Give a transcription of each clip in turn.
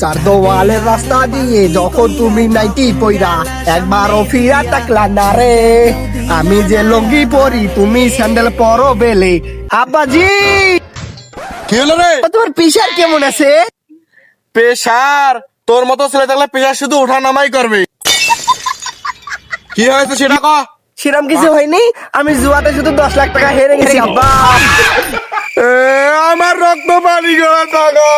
চার দেওয়ালের রাস্তা দিয়ে যখন তুমি নাইটি পইরা একবারও ফিরা তাকলা না রে, আমি যে লঙ্গি পরি তুমি স্যান্ডেল পরো বেলে। আব্বাজি কি হলো রে? তোমার পিসার কেমন আছে? পেশার তোর মতো ছেলে থাকলে পেশার শুধু ওঠা নামাই করবে। কি হয়েছে সেটা ক। সেরকম কিছু হয়নি, আমি জুয়াতে শুধু 10 লাখ টাকা হেরে গেছি আব্বা। আমার রক্ত পানি গলা থাকা।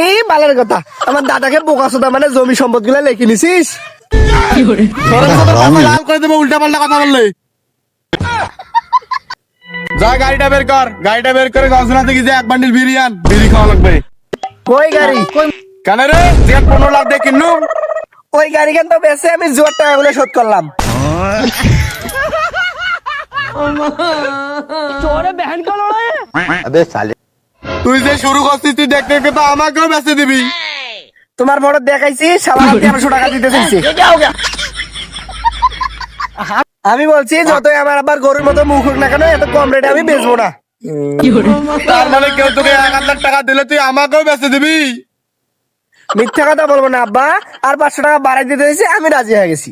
এই বালের কথা, আমার দাদাকে বোকাচোদা মানে জমি সম্পদ গুলা লেখি নিছিস। লাল করে দেবো উল্টা পাল্টা কথা বললে। যা গাড়িটা বের কর, গাড়িটা বের করে গজনা থেকে যে 1 বান্ডিল বিড়ি আন, বিড়ি খাওয়া লাগবে। কই গাড়ি? কেন রে? যে 15 লাখ দিয়ে কিনলু। ওই গাড়ি কেন তো বেচে আমি জুয়ার টাকাগুলো শোধ করলাম। তুই যে শুরু করছিস, তুই দেখতে দেখতে তো আমাকেও বেঁচে দিবি। তোমার বড় দেখাইছি, সারা 1300 টাকা দিতে চাইছে। আমি বলছি যতই আমার আবার গরুর মতো মুখ হোক না কেন, এত কম রেটে আমি বেচবো না। তার মানে কেউ তোকে 1 লাখ টাকা দিলে তুই আমাকেও বেঁচে দিবি। মিথ্যা কথা বলবো না আব্বা, আর 500 টাকা বাড়াই দিতে হয়েছে, আমি রাজি হয়ে গেছি।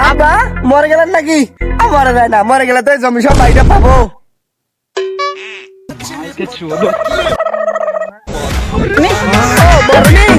আব্বা মরে গেলেন নাকি? মরে যায় না, মরে গেলে তো এই জমি সব বাইরে পাবো। ও, মরনি?